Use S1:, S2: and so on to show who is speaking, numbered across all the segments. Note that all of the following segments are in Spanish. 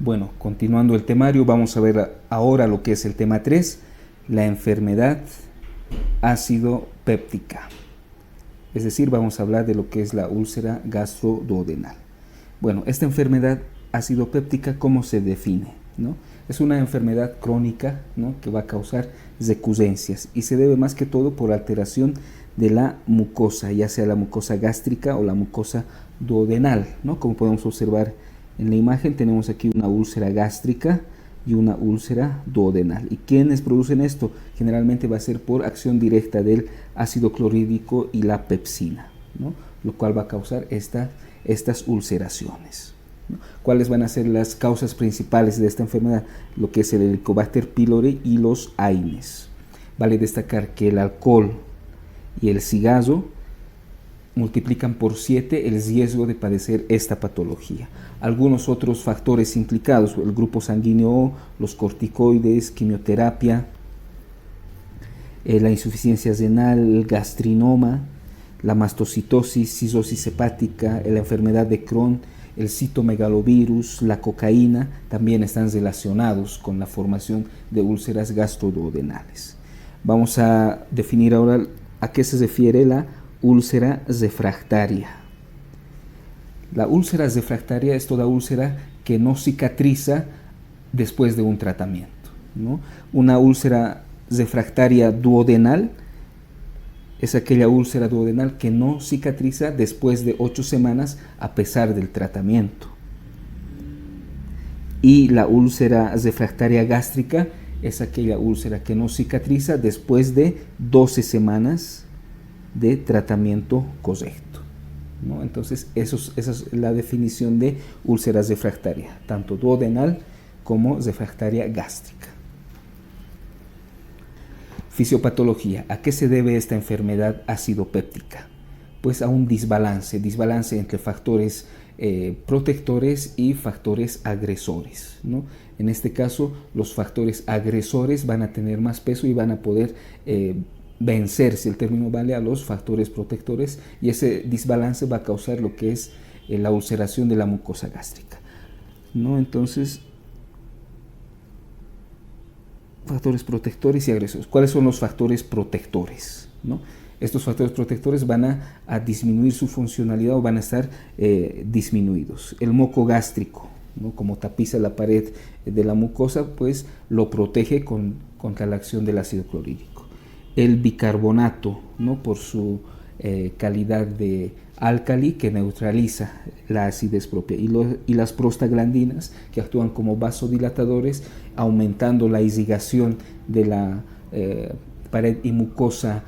S1: Bueno, continuando el temario, vamos a ver ahora lo que es el tema 3, la enfermedad ácido péptica. Es decir, vamos a hablar de lo que es la úlcera gastroduodenal. Bueno, esta enfermedad ácido péptica, ¿cómo se define? ¿No? Es una enfermedad crónica, ¿no?, que va a causar recurrencias y se debe más que todo por alteración de la mucosa, ya sea la mucosa gástrica o la mucosa duodenal, ¿no? Como podemos observar en la imagen, tenemos aquí una úlcera gástrica y una úlcera duodenal. ¿Y quiénes producen esto? Generalmente va a ser por acción directa del ácido clorhídrico y la pepsina, ¿no?, lo cual va a causar estas ulceraciones, ¿no? ¿Cuáles van a ser las causas principales de esta enfermedad? Lo que es el Helicobacter pylori y los AINES. Vale destacar que el alcohol y el cigarro multiplican por 7 el riesgo de padecer esta patología. Algunos otros factores implicados: el grupo sanguíneo O, los corticoides, quimioterapia, la insuficiencia renal, el gastrinoma, la mastocitosis, cirrosis hepática, la enfermedad de Crohn, el citomegalovirus, la cocaína, también están relacionados con la formación de úlceras gastroduodenales. Vamos a definir ahora a qué se refiere la úlcera refractaria. La úlcera refractaria es toda úlcera que no cicatriza después de un tratamiento, ¿no? Una úlcera refractaria duodenal es aquella úlcera duodenal que no cicatriza después de 8 semanas a pesar del tratamiento. Y la úlcera refractaria gástrica es aquella úlcera que no cicatriza después de 12 semanas de tratamiento correcto, ¿no? Entonces, esa es la definición de úlcera refractaria, tanto duodenal como refractaria gástrica. Fisiopatología. ¿A qué se debe esta enfermedad acidopéptica? Pues a un desbalance entre factores protectores y factores agresores, ¿no? En este caso, los factores agresores van a tener más peso y van a poder vencer, si el término vale, a los factores protectores, y ese desbalance va a causar lo que es la ulceración de la mucosa gástrica, ¿no? Entonces, factores protectores y agresores. ¿Cuáles son los factores protectores, ¿no? Estos factores protectores van a disminuir su funcionalidad o van a estar disminuidos. El moco gástrico, ¿no?, como tapiza la pared de la mucosa, pues lo protege contra la acción del ácido clorhídrico. El bicarbonato, ¿no?, por su calidad de álcali, que neutraliza la acidez propia, y las prostaglandinas, que actúan como vasodilatadores, aumentando la irrigación de la pared y mucosa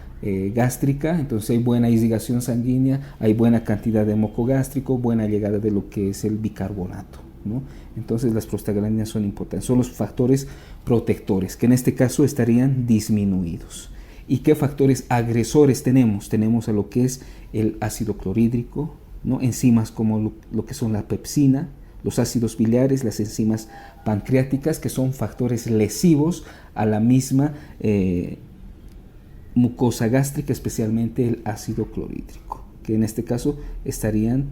S1: gástrica. Entonces hay buena irrigación sanguínea, hay buena cantidad de moco gástrico, buena llegada de lo que es el bicarbonato, ¿no? Entonces las prostaglandinas son importantes, son los factores protectores, que en este caso estarían disminuidos. ¿Y qué factores agresores tenemos? Tenemos a lo que es el ácido clorhídrico, ¿no?, enzimas como lo que son la pepsina, los ácidos biliares, las enzimas pancreáticas, que son factores lesivos a la misma mucosa gástrica, especialmente el ácido clorhídrico, que en este caso estarían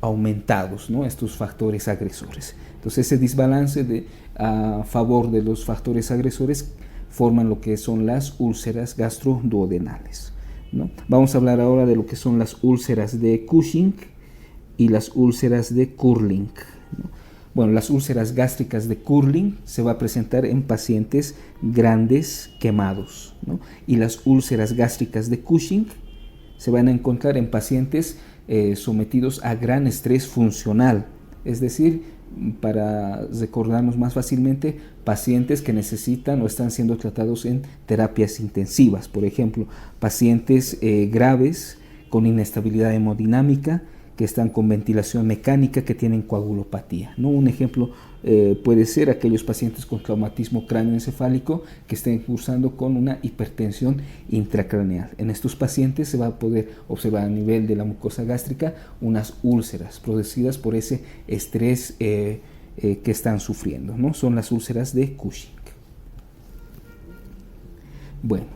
S1: aumentados, ¿no?, estos factores agresores. Entonces, ese desbalance a favor de los factores agresores forman lo que son las úlceras gastroduodenales, ¿no? Vamos a hablar ahora de lo que son las úlceras de Cushing y las úlceras de Curling, ¿no? Bueno, las úlceras gástricas de Curling se va a presentar en pacientes grandes quemados, ¿no? Y las úlceras gástricas de Cushing se van a encontrar en pacientes sometidos a gran estrés funcional, es decir, para recordarnos más fácilmente, pacientes que necesitan o están siendo tratados en terapias intensivas, por ejemplo, pacientes graves con inestabilidad hemodinámica, que están con ventilación mecánica, que tienen coagulopatía, ¿no? Un ejemplo puede ser aquellos pacientes con traumatismo cráneoencefálico que estén cursando con una hipertensión intracraneal. En estos pacientes se va a poder observar a nivel de la mucosa gástrica unas úlceras producidas por ese estrés que están sufriendo, ¿no? Son las úlceras de Cushing. Bueno,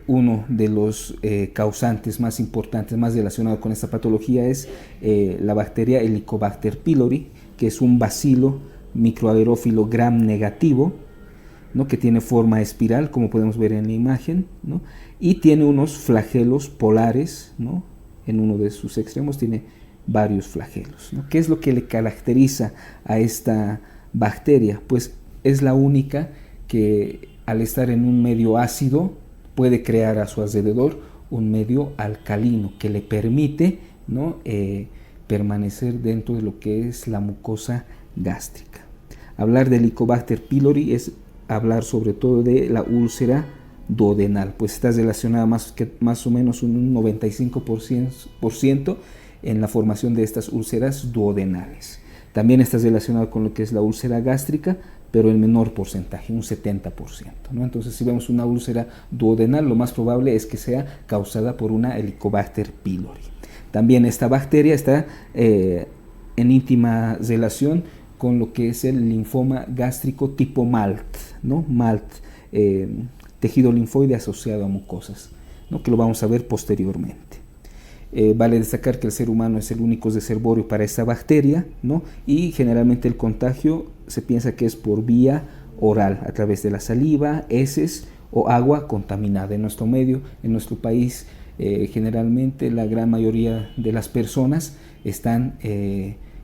S1: Uno de los causantes más importantes, más relacionados con esta patología es la bacteria Helicobacter pylori, que es un bacilo microaerófilo gram negativo, ¿no? Que tiene forma espiral, como podemos ver en la imagen, ¿no? Y tiene unos flagelos polares, ¿no? En uno de sus extremos tiene varios flagelos, ¿no? ¿Qué es lo que le caracteriza a esta bacteria? Pues es la única que al estar en un medio ácido puede crear a su alrededor un medio alcalino que le permite, ¿no? Permanecer dentro de lo que es la mucosa gástrica. Hablar de Helicobacter pylori es hablar sobre todo de la úlcera duodenal, pues está relacionada más o menos un 95% en la formación de estas úlceras duodenales. También está relacionado con lo que es la úlcera gástrica, pero en menor porcentaje, un 70%, ¿no? Entonces, si vemos una úlcera duodenal, lo más probable es que sea causada por una Helicobacter pylori. También esta bacteria está en íntima relación con lo que es el linfoma gástrico tipo MALT, ¿no? MALT, tejido linfoide asociado a mucosas, ¿no? Que lo vamos a ver posteriormente. Vale destacar que el ser humano es el único reservorio para esta bacteria, ¿no? Y generalmente el contagio se piensa que es por vía oral, a través de la saliva, heces o agua contaminada. En nuestro medio, en nuestro país, generalmente la gran mayoría de las personas están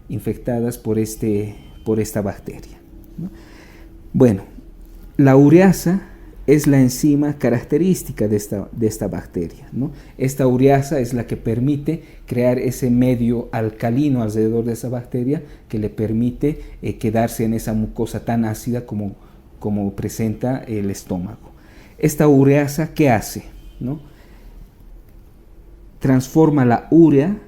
S1: infectadas por esta bacteria, ¿no? Bueno, la ureasa es la enzima característica de esta bacteria, ¿no? Esta ureasa es la que permite crear ese medio alcalino alrededor de esa bacteria que le permite quedarse en esa mucosa tan ácida como presenta el estómago. Esta ureasa, ¿qué hace? ¿No? Transforma la urea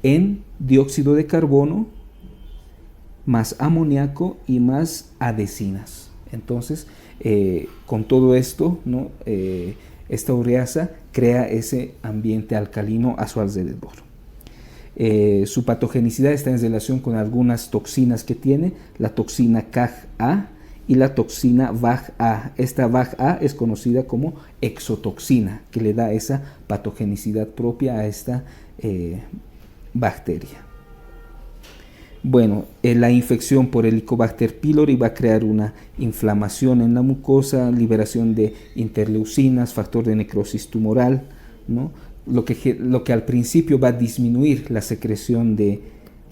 S1: en dióxido de carbono más amoníaco y más adhesinas. Entonces, con todo esto, ¿no? Esta ureasa crea ese ambiente alcalino a su alrededor. Su patogenicidad está en relación con algunas toxinas que tiene, la toxina CAG-A y la toxina VAG-A. Esta VAG-A es conocida como exotoxina, que le da esa patogenicidad propia a esta bacteria. Bueno, la infección por Helicobacter pylori va a crear una inflamación en la mucosa, liberación de interleucinas, factor de necrosis tumoral, ¿no? Lo que al principio va a disminuir la secreción de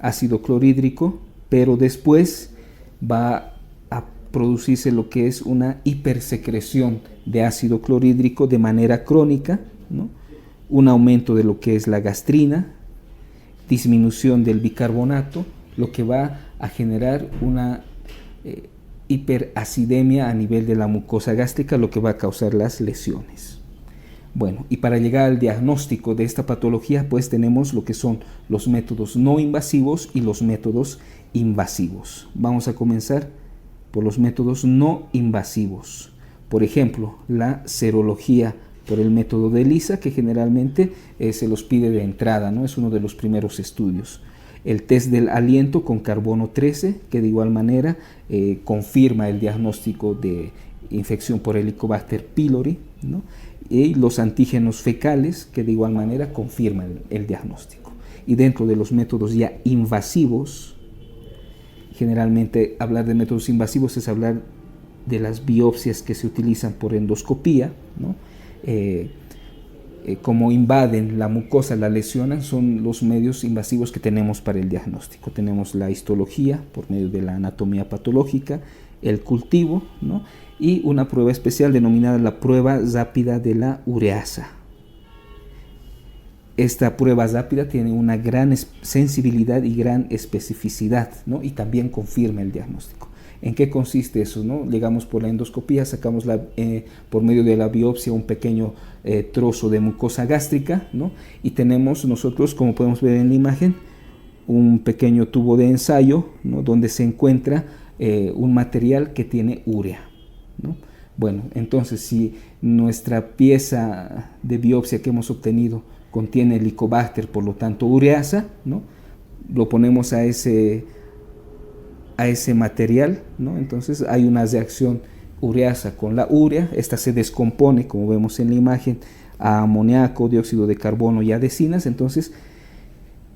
S1: ácido clorhídrico, pero después va a producirse lo que es una hipersecreción de ácido clorhídrico de manera crónica, ¿no? Un aumento de lo que es la gastrina, disminución del bicarbonato, lo que va a generar una hiperacidemia a nivel de la mucosa gástrica, lo que va a causar las lesiones. Bueno, y para llegar al diagnóstico de esta patología, pues tenemos lo que son los métodos no invasivos y los métodos invasivos. Vamos a comenzar por los métodos no invasivos. Por ejemplo, la serología por el método de ELISA, que generalmente se los pide de entrada, ¿no? Es uno de los primeros estudios. El test del aliento con carbono 13, que de igual manera confirma el diagnóstico de infección por Helicobacter pylori, ¿no? Y los antígenos fecales, que de igual manera confirman el diagnóstico. Y dentro de los métodos ya invasivos, generalmente hablar de métodos invasivos es hablar de las biopsias que se utilizan por endoscopía, ¿no? Como invaden la mucosa, la lesionan, son los medios invasivos que tenemos para el diagnóstico. Tenemos la histología por medio de la anatomía patológica, el cultivo, ¿no? Y una prueba especial denominada la prueba rápida de la ureasa. Esta prueba rápida tiene una gran sensibilidad y gran especificidad, ¿no? Y también confirma el diagnóstico. ¿En qué consiste eso, no? Llegamos por la endoscopía, sacamos por medio de la biopsia un pequeño trozo de mucosa gástrica, ¿no? Y tenemos nosotros, como podemos ver en la imagen, un pequeño tubo de ensayo, ¿no? Donde se encuentra un material que tiene urea, ¿no? Bueno, entonces si nuestra pieza de biopsia que hemos obtenido contiene Helicobacter, por lo tanto ureasa, ¿no? Lo ponemos a ese material, ¿no? Entonces hay una reacción ureasa con la urea, esta se descompone, como vemos en la imagen, a amoníaco, dióxido de carbono y adhesinas, entonces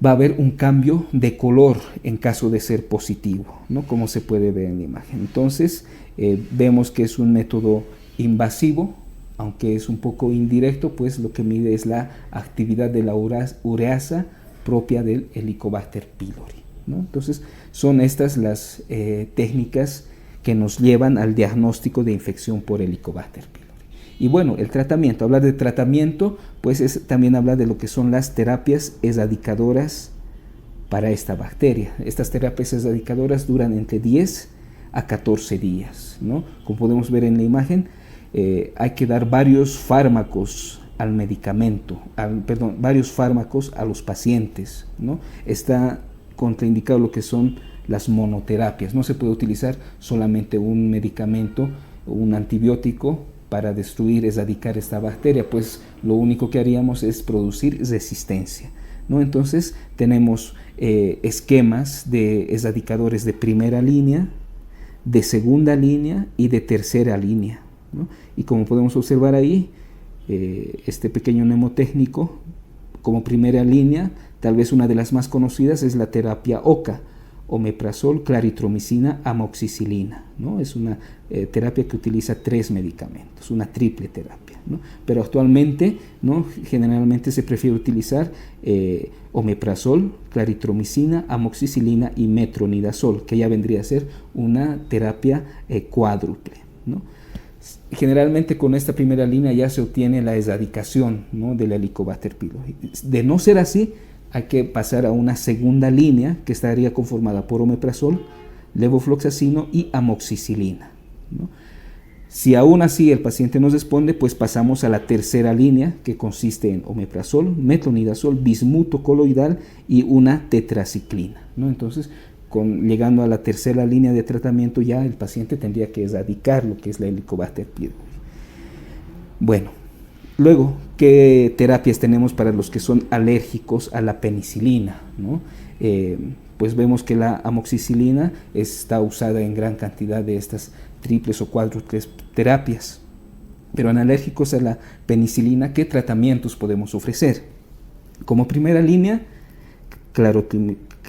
S1: va a haber un cambio de color en caso de ser positivo, ¿no? Como se puede ver en la imagen. Entonces, vemos que es un método invasivo, aunque es un poco indirecto, pues lo que mide es la actividad de la ureasa propia del Helicobacter pylori, ¿no? Entonces, son estas las técnicas que nos llevan al diagnóstico de infección por Helicobacter pylori. Y bueno, el tratamiento, hablar de tratamiento, pues es también hablar de lo que son las terapias erradicadoras para esta bacteria. Estas terapias erradicadoras duran entre 10 a 14 días, ¿no? Como podemos ver en la imagen, hay que dar varios fármacos al medicamento, varios fármacos a los pacientes, ¿no? Está contraindicado lo que son las monoterapias. No se puede utilizar solamente un medicamento, un antibiótico para destruir, erradicar esta bacteria, pues lo único que haríamos es producir resistencia, ¿no? Entonces tenemos esquemas de erradicadores de primera línea, de segunda línea y de tercera línea, ¿no? Y como podemos observar ahí, este pequeño mnemotécnico, como primera línea, tal vez una de las más conocidas es la terapia OCA, omeprazol, claritromicina, amoxicilina, ¿no? Es una terapia que utiliza 3 medicamentos, una triple terapia, ¿no? Pero actualmente, ¿no?, generalmente se prefiere utilizar omeprazol, claritromicina, amoxicilina y metronidazol, que ya vendría a ser una terapia cuádruple, ¿no? Generalmente con esta primera línea ya se obtiene la erradicación, ¿no?, del Helicobacter pylori. De no ser así, hay que pasar a una segunda línea que estaría conformada por omeprazol, levofloxacino y amoxicilina, ¿no? Si aún así el paciente nos responde, pues pasamos a la tercera línea, que consiste en omeprazol, metronidazol, bismuto coloidal y una tetraciclina, ¿no? Entonces, llegando a la tercera línea de tratamiento, ya el paciente tendría que erradicar lo que es la Helicobacter pylori. Bueno, luego, ¿qué terapias tenemos para los que son alérgicos a la penicilina, ¿no? Pues vemos que la amoxicilina está usada en gran cantidad de estas triples o cuádruples terapias. Pero en alérgicos a la penicilina, ¿qué tratamientos podemos ofrecer? Como primera línea,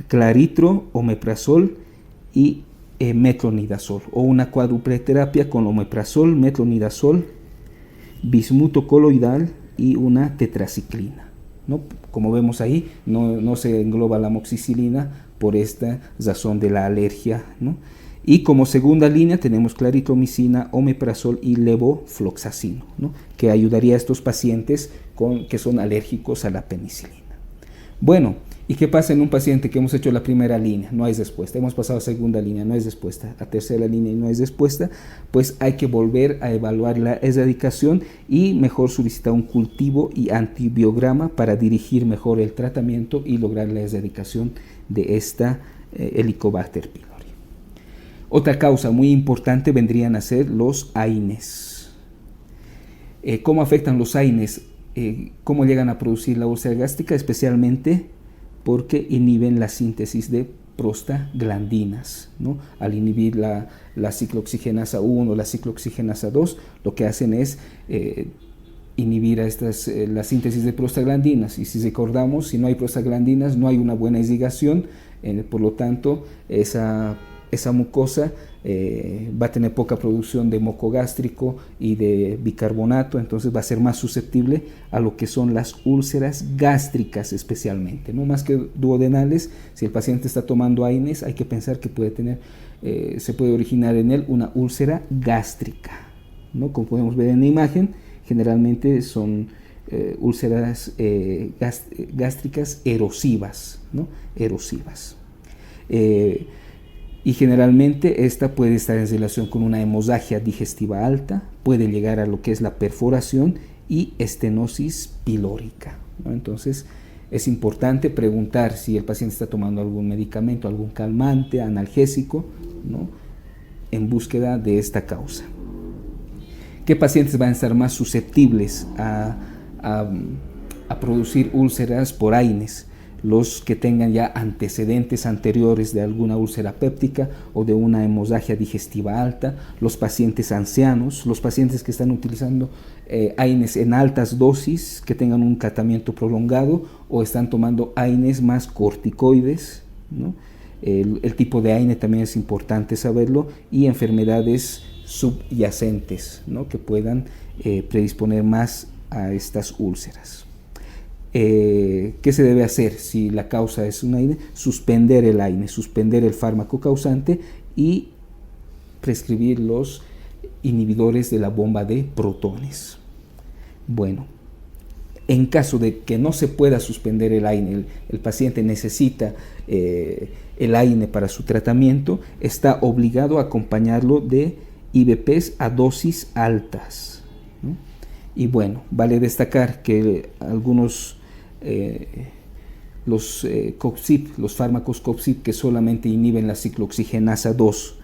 S1: claritro, omeprazol y metronidazol, o una cuádruple terapia con omeprazol, metronidazol, bismuto coloidal y una tetraciclina, ¿no? Como vemos ahí, no se engloba la amoxicilina por esta razón de la alergia, ¿no? Y como segunda línea tenemos claritromicina, omeprazol y levofloxacino, ¿no?, que ayudaría a estos pacientes que son alérgicos a la penicilina. Bueno, ¿y qué pasa en un paciente que hemos hecho la primera línea? No hay respuesta. Hemos pasado a segunda línea, no hay respuesta. A tercera línea y no hay respuesta. Pues hay que volver a evaluar la erradicación y mejor solicitar un cultivo y antibiograma para dirigir mejor el tratamiento y lograr la erradicación de esta Helicobacter pylori. Otra causa muy importante vendrían a ser los AINES. ¿Cómo afectan los AINES? ¿Cómo llegan a producir la úlcera gástrica? Especialmente porque inhiben la síntesis de prostaglandinas, ¿no? Al inhibir la ciclooxigenasa 1 o la ciclooxigenasa 2, lo que hacen es inhibir a la síntesis de prostaglandinas. Y si recordamos, si no hay prostaglandinas, no hay una buena irrigación, por lo tanto, esa mucosa va a tener poca producción de moco gástrico y de bicarbonato, entonces va a ser más susceptible a lo que son las úlceras gástricas especialmente, no más que duodenales. Si el paciente está tomando AINES, hay que pensar que se puede originar en él una úlcera gástrica, ¿no? Como podemos ver en la imagen, generalmente son úlceras gástricas erosivas, ¿no? Erosivas. Y generalmente esta puede estar en relación con una hemorragia digestiva alta, puede llegar a lo que es la perforación y estenosis pilórica, ¿no? Entonces es importante preguntar si el paciente está tomando algún medicamento, algún calmante, analgésico, ¿no?, en búsqueda de esta causa. ¿Qué pacientes van a estar más susceptibles a producir úlceras por AINES? los que tengan ya antecedentes anteriores de alguna úlcera péptica o de una hemorragia digestiva alta, los pacientes ancianos, los pacientes que están utilizando AINES en altas dosis, que tengan un tratamiento prolongado o están tomando AINES más corticoides, ¿no? El tipo de AINE también es importante saberlo, y enfermedades subyacentes, ¿no?, que puedan predisponer más a estas úlceras. ¿Qué se debe hacer si la causa es un AINE? Suspender el AINE, suspender el fármaco causante y prescribir los inhibidores de la bomba de protones. Bueno, en caso de que no se pueda suspender el AINE, el paciente necesita el AINE para su tratamiento, está obligado a acompañarlo de IVPs a dosis altas, ¿no? Y bueno, vale destacar que algunos los COXIP, los fármacos COXIP que solamente inhiben la ciclooxigenasa 2,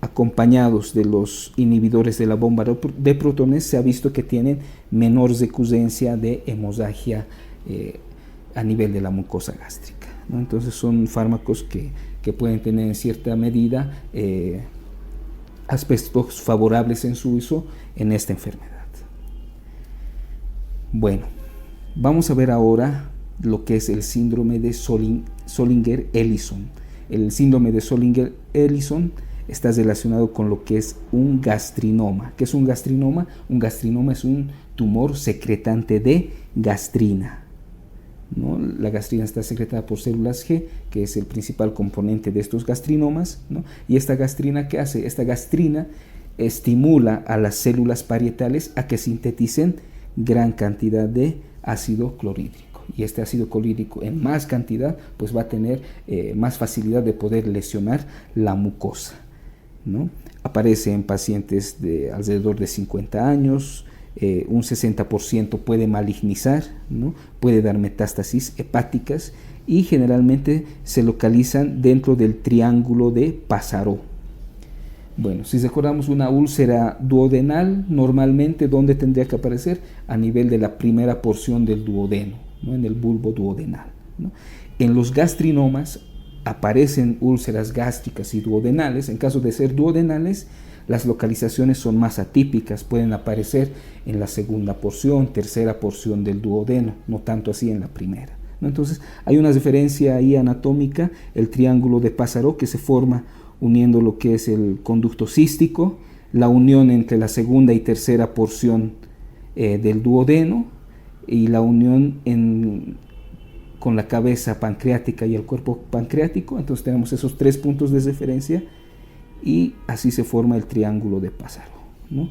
S1: acompañados de los inhibidores de la bomba de protones, se ha visto que tienen menor recurrencia de hemorragia a nivel de la mucosa gástrica, ¿no? Entonces son fármacos que pueden tener en cierta medida aspectos favorables en su uso en esta enfermedad. Bueno, vamos a ver ahora lo que es el síndrome de Zollinger-Ellison. El síndrome de Zollinger-Ellison está relacionado con lo que es un gastrinoma. ¿Qué es un gastrinoma? Un gastrinoma es un tumor secretante de gastrina, ¿no? La gastrina está secretada por células G, que es el principal componente de estos gastrinomas, ¿no? Y esta gastrina, ¿qué hace? Esta gastrina estimula a las células parietales a que sinteticen gran cantidad de ácido clorhídrico, y este ácido clorhídrico en más cantidad pues va a tener más facilidad de poder lesionar la mucosa, ¿no? Aparece en pacientes de alrededor de 50 años, un 60% puede malignizar, ¿no? Puede dar metástasis hepáticas y generalmente se localizan dentro del triángulo de Pázaro. Bueno, si recordamos una úlcera duodenal, normalmente ¿dónde tendría que aparecer? A nivel de la primera porción del duodeno, ¿no? En el bulbo duodenal, ¿no? En los gastrinomas aparecen úlceras gástricas y duodenales. En caso de ser duodenales, las localizaciones son más atípicas, pueden aparecer en la segunda porción, tercera porción del duodeno, no tanto así en la primera, ¿no? Entonces hay una referencia ahí anatómica, el triángulo de Pázaro, que se forma uniendo lo que es el conducto cístico, la unión entre la segunda y tercera porción del duodeno y la unión con la cabeza pancreática y el cuerpo pancreático. Entonces tenemos esos tres puntos de referencia y así se forma el triángulo de Pázaro, ¿no?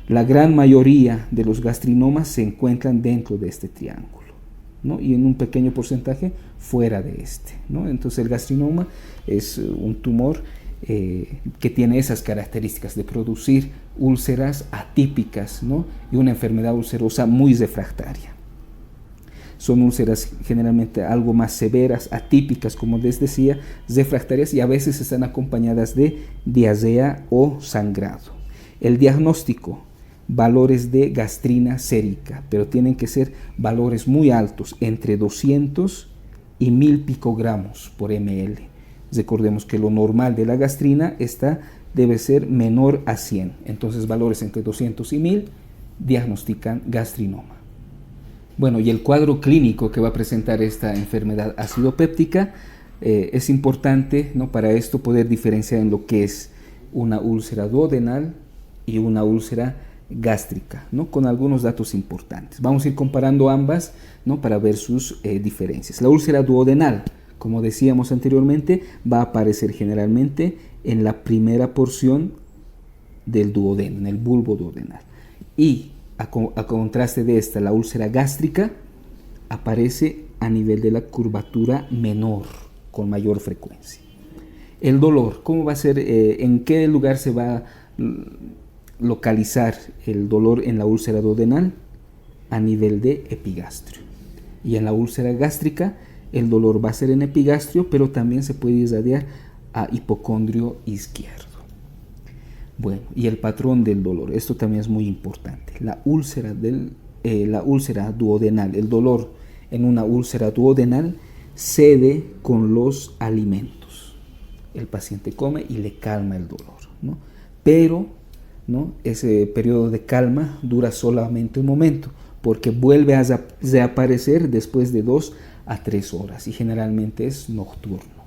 S1: La gran mayoría de los gastrinomas se encuentran dentro de este triángulo, ¿no? Y en un pequeño porcentaje fuera de este, ¿no? Entonces el gastrinoma es un tumor que tiene esas características de producir úlceras atípicas, ¿no? Y una enfermedad ulcerosa muy refractaria. Son úlceras generalmente algo más severas, atípicas, como les decía, refractarias, y a veces están acompañadas de diarrea o sangrado. El diagnóstico: valores de gastrina sérica, pero tienen que ser valores muy altos, entre 200 y 1000 picogramos por ml. Recordemos que lo normal de la gastrina debe ser menor a 100, entonces valores entre 200 y 1000 diagnostican gastrinoma. Bueno, y el cuadro clínico que va a presentar esta enfermedad acidopéptica es importante, ¿no?, para esto poder diferenciar en lo que es una úlcera duodenal y una úlcera gástrica, ¿no?, con algunos datos importantes. Vamos a ir comparando ambas, ¿no?, para ver sus diferencias. La úlcera duodenal, como decíamos anteriormente, va a aparecer generalmente en la primera porción del duodeno, en el bulbo duodenal. Y a contraste de esta, la úlcera gástrica aparece a nivel de la curvatura menor, con mayor frecuencia. El dolor, ¿cómo va a ser? ¿En qué lugar se va a localizar el dolor en la úlcera duodenal? A nivel de epigastrio. Y en la úlcera gástrica, el dolor va a ser en epigastrio, pero también se puede irradiar a hipocondrio izquierdo. Bueno, y el patrón del dolor, esto también es muy importante. La úlcera duodenal, el dolor en una úlcera duodenal cede con los alimentos. El paciente come y le calma el dolor, ¿no? Pero, ¿no?, ese periodo de calma dura solamente un momento, porque vuelve a reaparecer después de 2 a 3 horas y generalmente es nocturno,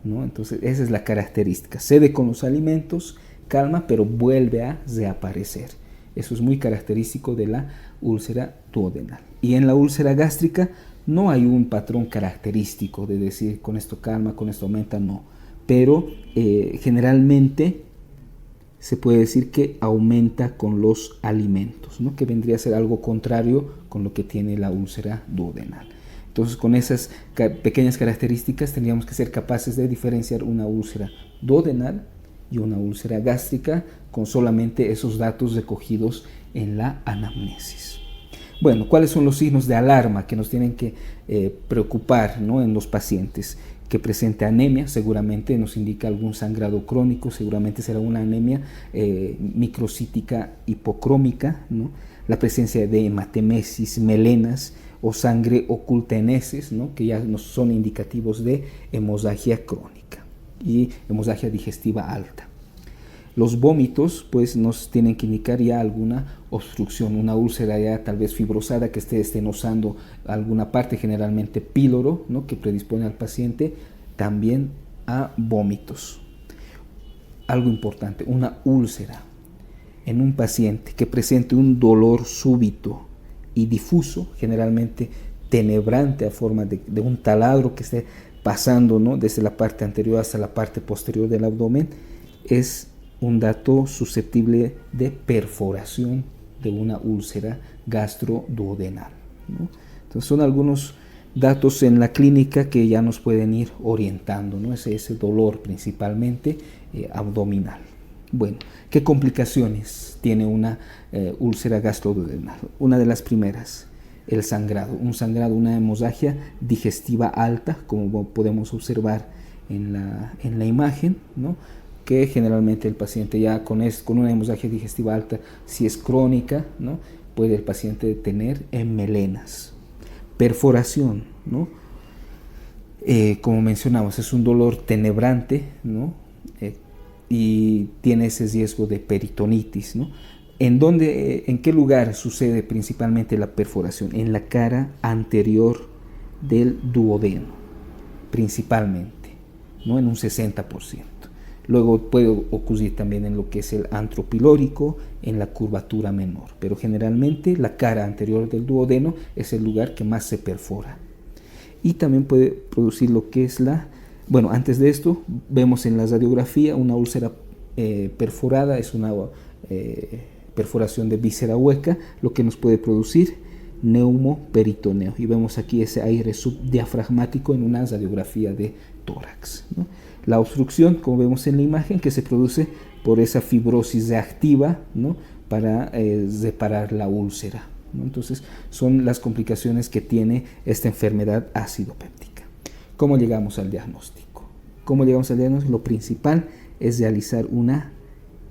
S1: ¿no? Entonces esa es la característica. Cede con los alimentos, calma, pero vuelve a reaparecer. Eso es muy característico de la úlcera duodenal. Y en la úlcera gástrica no hay un patrón característico de decir con esto calma, con esto aumenta, no. Pero generalmente se puede decir que aumenta con los alimentos, ¿no?, que vendría a ser algo contrario con lo que tiene la úlcera duodenal. Entonces, con esas pequeñas características tendríamos que ser capaces de diferenciar una úlcera duodenal y una úlcera gástrica con solamente esos datos recogidos en la anamnesis. Bueno, ¿cuáles son los signos de alarma que nos tienen que preocupar, ¿no?, en los pacientes? Que presente anemia, seguramente nos indica algún sangrado crónico, seguramente será una anemia microcítica hipocrómica, ¿no? La presencia de hematemesis, melenas o sangre oculta en heces, ¿no?, que ya nos son indicativos de hemorragia crónica y hemorragia digestiva alta. Los vómitos pues nos tienen que indicar ya alguna obstrucción, una úlcera ya tal vez fibrosada que esté estenosando alguna parte, generalmente píloro, ¿no?, que predispone al paciente también a vómitos. Algo importante, una úlcera en un paciente que presente un dolor súbito y difuso, generalmente tenebrante a forma de un taladro que esté pasando, ¿no?, desde la parte anterior hasta la parte posterior del abdomen, es un dato susceptible de perforación de una úlcera gastroduodenal, ¿no? Entonces son algunos datos en la clínica que ya nos pueden ir orientando, ¿no?, ese dolor principalmente abdominal. Bueno, ¿qué complicaciones tiene una úlcera gastroduodenal? Una de las primeras, el sangrado, una hemorragia digestiva alta, como podemos observar en la imagen, ¿no?, que generalmente el paciente ya con una hemorragia digestiva alta, si es crónica, ¿no?, puede el paciente tener en melenas. Perforación, ¿no? Como mencionamos, es un dolor tenebrante, ¿no?, y tiene ese riesgo de peritonitis, ¿no? ¿En qué lugar sucede principalmente la perforación? En la cara anterior del duodeno, principalmente, ¿no?, en un 60%. Luego puede ocurrir también en lo que es el antro pilórico, en la curvatura menor, pero generalmente la cara anterior del duodeno es el lugar que más se perfora. Y también puede producir lo que es antes de esto, vemos en la radiografía una úlcera perforada, es una perforación de víscera hueca, lo que nos puede producir neumoperitoneo. Y vemos aquí ese aire subdiafragmático en una radiografía de tórax, ¿no? La obstrucción, como vemos en la imagen, que se produce por esa fibrosis reactiva, ¿no?, para reparar la úlcera, ¿no? Entonces son las complicaciones que tiene esta enfermedad ácido-péptica. ¿Cómo llegamos al diagnóstico? Lo principal es realizar una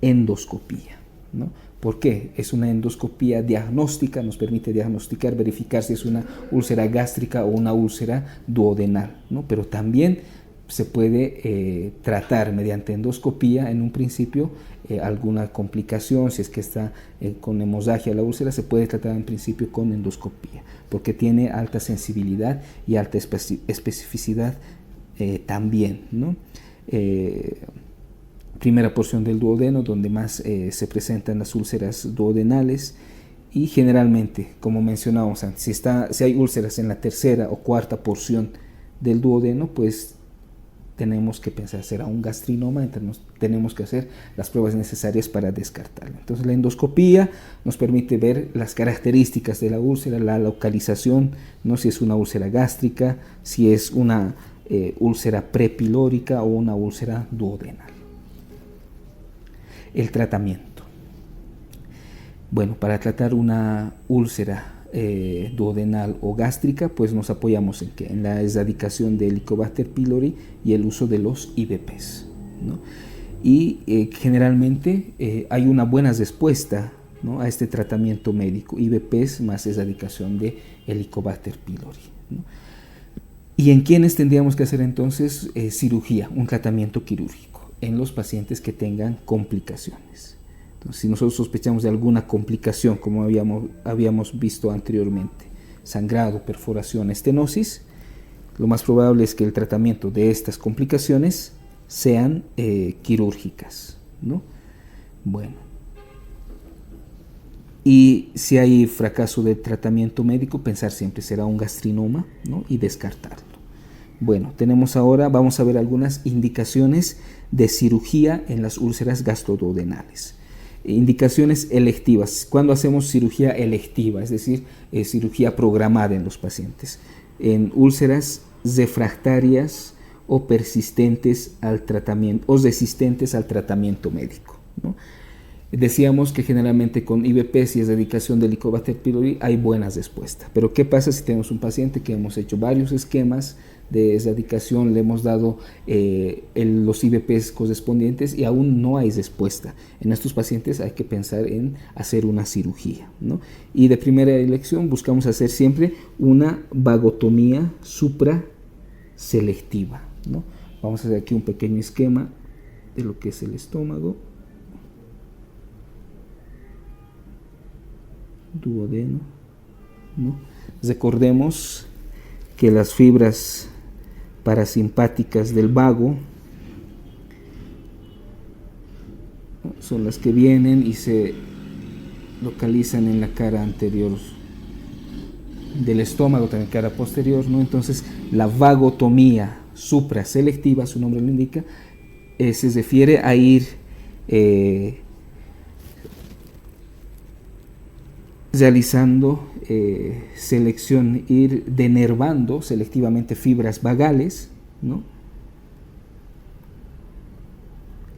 S1: endoscopía, ¿no? ¿Por qué? Es una endoscopía diagnóstica, nos permite diagnosticar, verificar si es una úlcera gástrica o una úlcera duodenal, ¿no? Pero también se puede tratar mediante endoscopía en un principio alguna complicación, si es que está con hemorragia la úlcera, se puede tratar en principio con endoscopía, porque tiene alta sensibilidad y alta especificidad también, ¿no? Primera porción del duodeno, donde más se presentan las úlceras duodenales, y generalmente, como mencionábamos antes, si hay úlceras en la tercera o cuarta porción del duodeno, pues tenemos que pensar, será un gastrinoma, entonces tenemos que hacer las pruebas necesarias para descartarlo. Entonces la endoscopía nos permite ver las características de la úlcera, la localización, ¿no?, si es una úlcera gástrica, si es una úlcera prepilórica o una úlcera duodenal. El tratamiento. Bueno, para tratar una úlcera duodenal o gástrica, pues nos apoyamos en la erradicación del Helicobacter pylori y el uso de los IVPs, ¿no? Y generalmente hay una buena respuesta, ¿no?, a este tratamiento médico, IVPs más erradicación de Helicobacter pylori, ¿no? ¿Y en quiénes tendríamos que hacer entonces cirugía, un tratamiento quirúrgico? En los pacientes que tengan complicaciones. Entonces, si nosotros sospechamos de alguna complicación, como habíamos visto anteriormente, sangrado, perforación, estenosis, lo más probable es que el tratamiento de estas complicaciones sean quirúrgicas, ¿no? Bueno. Y si hay fracaso del tratamiento médico, pensar siempre será un gastrinoma, ¿no? Y descartarlo. Bueno, vamos a ver algunas indicaciones de cirugía en las úlceras gastroduodenales. Indicaciones electivas. ¿Cuándo hacemos cirugía electiva? Es decir, cirugía programada en los pacientes. En úlceras refractarias o persistentes al tratamiento, o resistentes al tratamiento médico, ¿no? Decíamos que generalmente con IVP, si es dedicación de Helicobacter pylori, hay buenas respuestas. Pero ¿qué pasa si tenemos un paciente que hemos hecho varios esquemas de erradicación, le hemos dado los IVPs correspondientes y aún no hay respuesta? En estos pacientes hay que pensar en hacer una cirugía, ¿no? Y de primera elección buscamos hacer siempre una vagotomía supraselectiva, ¿no? Vamos a hacer aquí un pequeño esquema de lo que es el estómago. Duodeno, ¿no? Recordemos que las fibras parasimpáticas del vago, ¿no?, son las que vienen y se localizan en la cara anterior del estómago, también cara posterior, ¿no? Entonces la vagotomía supraselectiva, su nombre lo indica, se refiere a ir realizando selección, ir denervando selectivamente fibras vagales, ¿no?,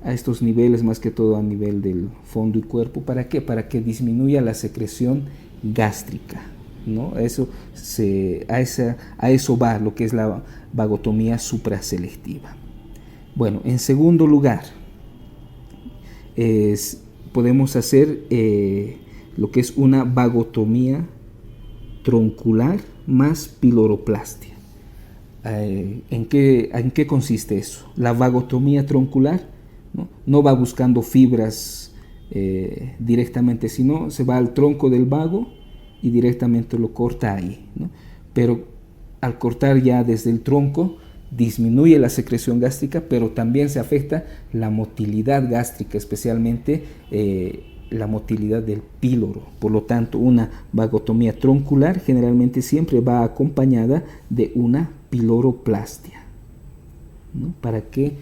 S1: a estos niveles, más que todo a nivel del fondo y cuerpo. ¿Para qué? Para que disminuya la secreción gástrica, ¿no? A eso va lo que es la vagotomía supraselectiva. Bueno, en segundo lugar, podemos hacer lo que es una vagotomía troncular más piloroplastia. ¿En qué consiste eso? La vagotomía troncular no va buscando fibras directamente, sino se va al tronco del vago y directamente lo corta ahí, ¿no? Pero al cortar ya desde el tronco disminuye la secreción gástrica, pero también se afecta la motilidad gástrica, especialmente la motilidad del píloro. Por lo tanto, una vagotomía troncular generalmente siempre va acompañada de una piloroplastia, ¿no?, para que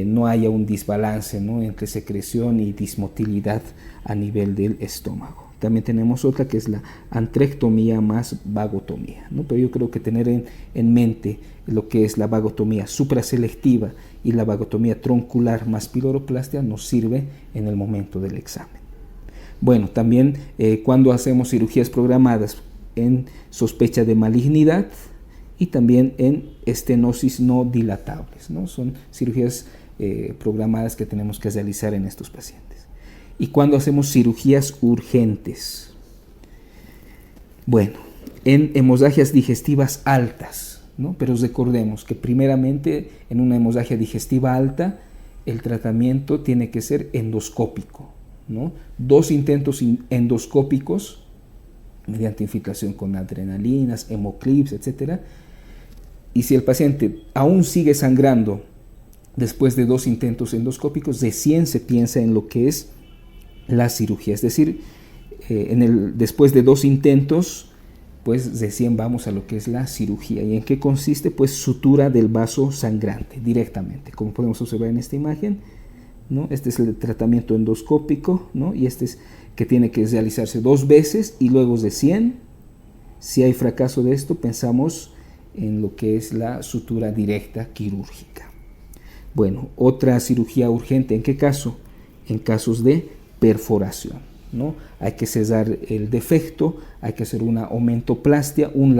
S1: no haya un desbalance, ¿no?, entre secreción y dismotilidad a nivel del estómago. También tenemos otra que es la antrectomía más vagotomía, ¿no? Pero yo creo que tener en mente lo que es la vagotomía supraselectiva y la vagotomía troncular más piloroplastia nos sirve en el momento del examen. Bueno, también cuando hacemos cirugías programadas en sospecha de malignidad y también en estenosis no dilatables, ¿no? Son cirugías programadas que tenemos que realizar en estos pacientes. Y cuando hacemos cirugías urgentes, bueno, en hemorragias digestivas altas, ¿no? Pero recordemos que primeramente en una hemorragia digestiva alta el tratamiento tiene que ser endoscópico, ¿no? 2 intentos endoscópicos mediante infiltración con adrenalinas, hemoclips, etc. Y si el paciente aún sigue sangrando después de 2 intentos endoscópicos, recién se piensa en lo que es la cirugía. Es decir, después de 2 intentos, pues recién vamos a lo que es la cirugía. ¿Y en qué consiste? Pues sutura del vaso sangrante directamente, como podemos observar en esta imagen, ¿no? Este es el tratamiento endoscópico, ¿no? Y este es que tiene que realizarse 2 veces y luego recién, si hay fracaso de esto, pensamos en lo que es la sutura directa quirúrgica. Bueno, otra cirugía urgente, ¿en qué caso? En casos de perforación, ¿no? Hay que cesar el defecto, hay que hacer una omentoplastia, un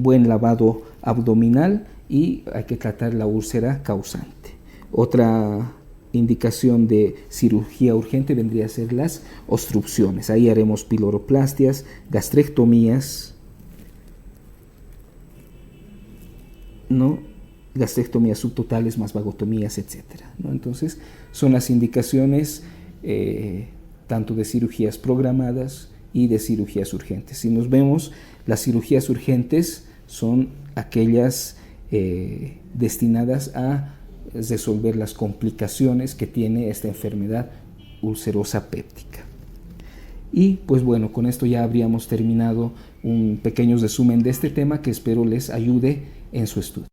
S1: buen lavado abdominal y hay que tratar la úlcera causante. Otra indicación de cirugía urgente vendría a ser las obstrucciones. Ahí haremos piloroplastias, gastrectomías ¿no? Gastrectomías subtotales más vagotomías, etc., ¿no? Entonces, son las indicaciones tanto de cirugías programadas y de cirugías urgentes. Si nos vemos, las cirugías urgentes son aquellas destinadas a resolver las complicaciones que tiene esta enfermedad ulcerosa péptica. Y pues bueno, con esto ya habríamos terminado un pequeño resumen de este tema que espero les ayude en su estudio.